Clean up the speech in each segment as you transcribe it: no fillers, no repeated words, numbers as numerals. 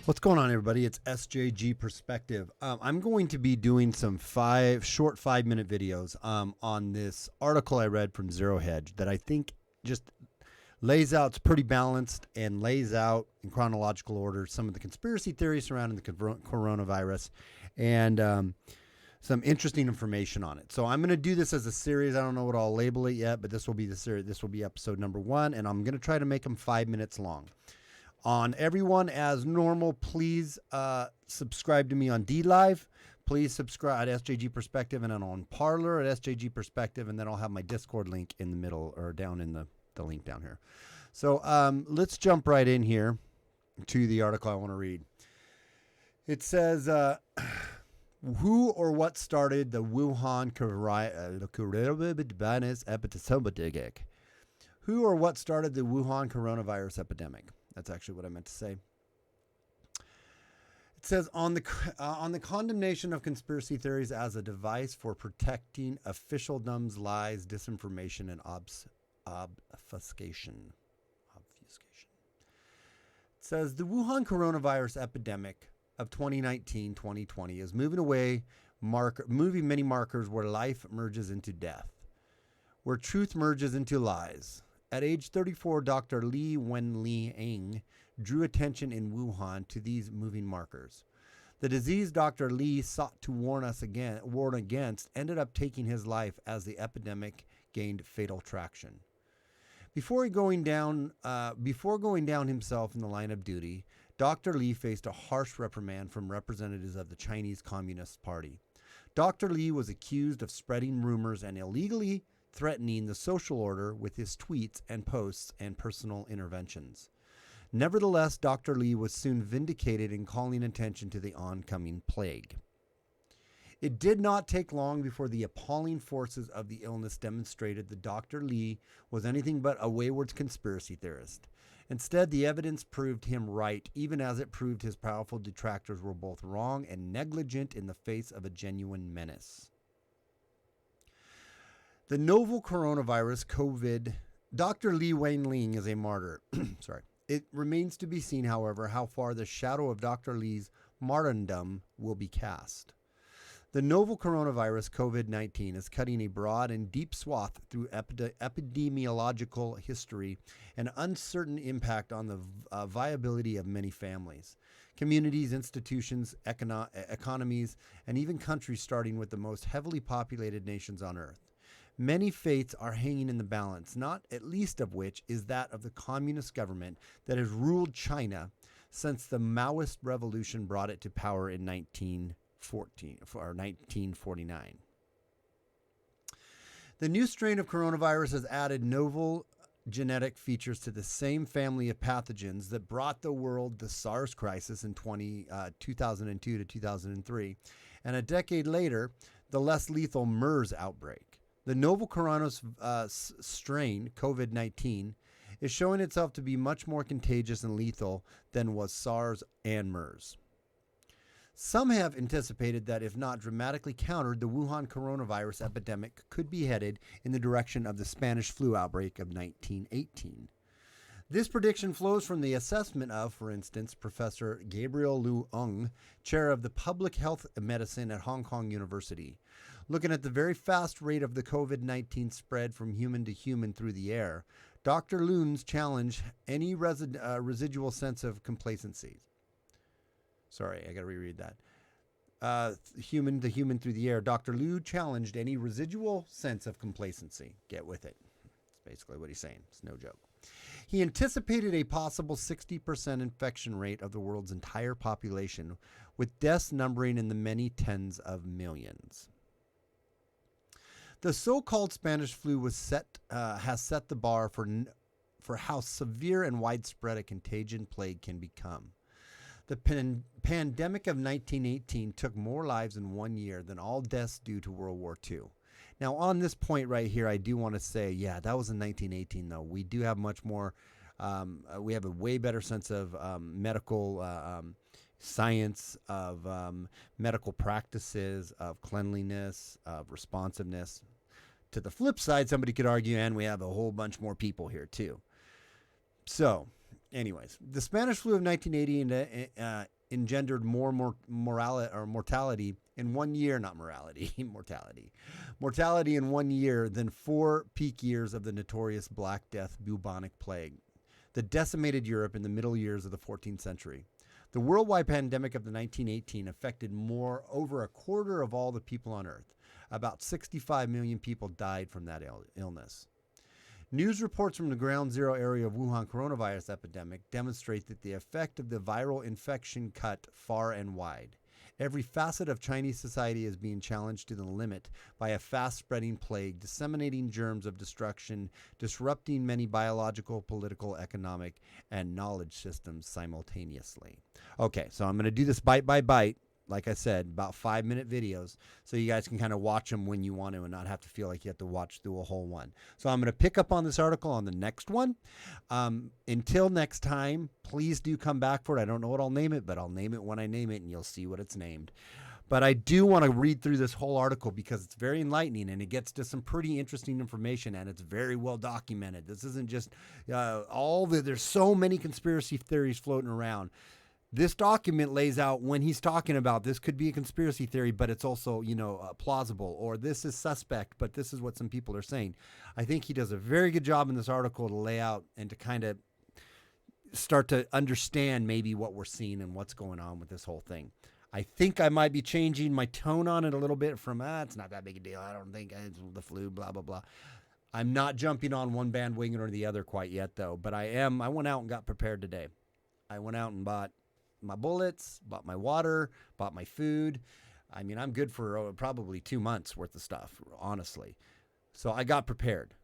What's going on, everybody? It's SJG Perspective. I'm going to be doing some short 5-minute videos on this article I read from Zero Hedge that I think just lays out, it's pretty balanced and lays out in chronological order some of the conspiracy theories surrounding the coronavirus and some interesting information on it. So I'm going to do this as a series. I don't know what I'll label it yet, but this will be the series. This will be episode number 1, and I'm going to try to make them 5 minutes long. On everyone, as normal, please subscribe to me on DLive. Please subscribe at SJG Perspective, and then on Parler at SJG Perspective, and then I'll have my Discord link in the middle or down in the link down here. So let's jump right in here to the article I want to read. It says, who or what started the Wuhan epidemic? Who or what started the Wuhan coronavirus epidemic? That's actually what I meant to say. It says, on the condemnation of conspiracy theories as a device for protecting officialdom's lies, disinformation, and obfuscation. It says, the Wuhan coronavirus epidemic of 2019-2020 is moving many markers where life merges into death, where truth merges into lies. At age 34, Dr. Li Wenliang drew attention in Wuhan to these moving markers. The disease Dr. Li sought to warn against ended up taking his life as the epidemic gained fatal traction. Before going down himself in the line of duty, Dr. Li faced a harsh reprimand from representatives of the Chinese Communist Party. Dr. Li was accused of spreading rumors and illegally threatening the social order with his tweets and posts and personal interventions. Nevertheless, Dr. Li was soon vindicated in calling attention to the oncoming plague. It did not take long before the appalling forces of the illness demonstrated that Dr. Li was anything but a wayward conspiracy theorist. Instead, the evidence proved him right, even as it proved his powerful detractors were both wrong and negligent in the face of a genuine menace. The novel coronavirus COVID, Dr. Li Wenliang is a martyr. Sorry. It remains to be seen, however, how far the shadow of Dr. Li's martyrdom will be cast. The novel coronavirus COVID-19 is cutting a broad and deep swath through epidemiological history and uncertain impact on the viability of many families, communities, institutions, economies, and even countries, starting with the most heavily populated nations on Earth. Many fates are hanging in the balance, not at least of which is that of the communist government that has ruled China since the Maoist revolution brought it to power in 1949. The new strain of coronavirus has added novel genetic features to the same family of pathogens that brought the world the SARS crisis in 2002 to 2003, and a decade later, the less lethal MERS outbreak. The novel coronavirus strain, COVID-19, is showing itself to be much more contagious and lethal than was SARS and MERS. Some have anticipated that if not dramatically countered, the Wuhan coronavirus epidemic could be headed in the direction of the Spanish flu outbreak of 1918. This prediction flows from the assessment of, for instance, Professor Gabriel Liu Ng, chair of the Public Health Medicine at Hong Kong University. Looking at the very fast rate of the COVID-19 spread from human to human through the air, Dr. Liu's challenge any residual sense of complacency. Sorry, I got to reread that. Human to human through the air, Dr. Liu challenged any residual sense of complacency. Get with it. That's basically what he's saying. It's no joke. He anticipated a possible 60% infection rate of the world's entire population, with deaths numbering in the many tens of millions. The so-called Spanish flu has set the bar for how severe and widespread a contagion plague can become. The pandemic of 1918 took more lives in 1 year than all deaths due to World War II. Now, on this point right here, I do want to say, yeah, that was in 1918, though. We do have much more, we have a way better sense of medical science, of medical practices, of cleanliness, of responsiveness. To the flip side, somebody could argue, and we have a whole bunch more people here, too. So, anyways, the Spanish flu of 1918 engendered more mortality in 1 year, not morality, mortality in 1 year than 4 peak years of the notorious Black Death bubonic plague that decimated Europe in the middle years of the 14th century. The worldwide pandemic of the 1918 affected over a quarter of all the people on Earth. About 65 million people died from that illness. News reports from the ground zero area of Wuhan coronavirus epidemic demonstrate that the effect of the viral infection cut far and wide. Every facet of Chinese society is being challenged to the limit by a fast-spreading plague, disseminating germs of destruction, disrupting many biological, political, economic, and knowledge systems simultaneously. Okay, so I'm going to do this bite by bite. Like I said, about 5-minute videos, so you guys can kind of watch them when you want to and not have to feel like you have to watch through a whole one. So I'm going to pick up on this article on the next one. Until next time, please do come back for it. I don't know what I'll name it, but I'll name it when I name it, and you'll see what it's named. But I do want to read through this whole article because it's very enlightening, and it gets to some pretty interesting information, and it's very well documented. This isn't just there's so many conspiracy theories floating around. This document lays out when he's talking about this could be a conspiracy theory, but it's also, plausible, or this is suspect, but this is what some people are saying. I think he does a very good job in this article to lay out and to kind of start to understand maybe what we're seeing and what's going on with this whole thing. I think I might be changing my tone on it a little bit from, it's not that big a deal. I don't think it's the flu, blah, blah, blah. I'm not jumping on one bandwagon or the other quite yet, though, but I went out and got prepared today. I went out and bought my bullets, bought my water, bought my food. I mean, I'm good for probably 2 months worth of stuff, honestly. So I got prepared,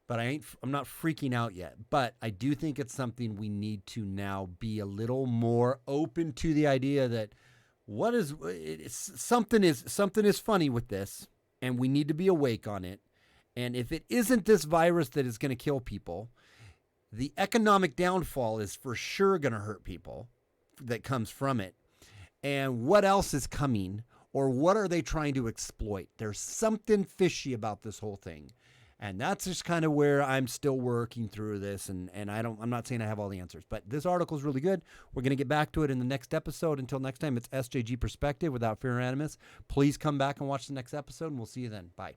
but I'm not freaking out yet. But I do think it's something we need to now be a little more open to the idea that something is funny with this, and we need to be awake on it. And if it isn't this virus that is going to kill people, the economic downfall is for sure going to hurt people that comes from it. And what else is coming, or what are they trying to exploit? There's something fishy about this whole thing. And that's just kind of where I'm still working through this. And I'm not saying I have all the answers, but this article is really good. We're going to get back to it in the next episode. Until next time, it's SJG Perspective without fear or animus. Please come back and watch the next episode, and we'll see you then. Bye.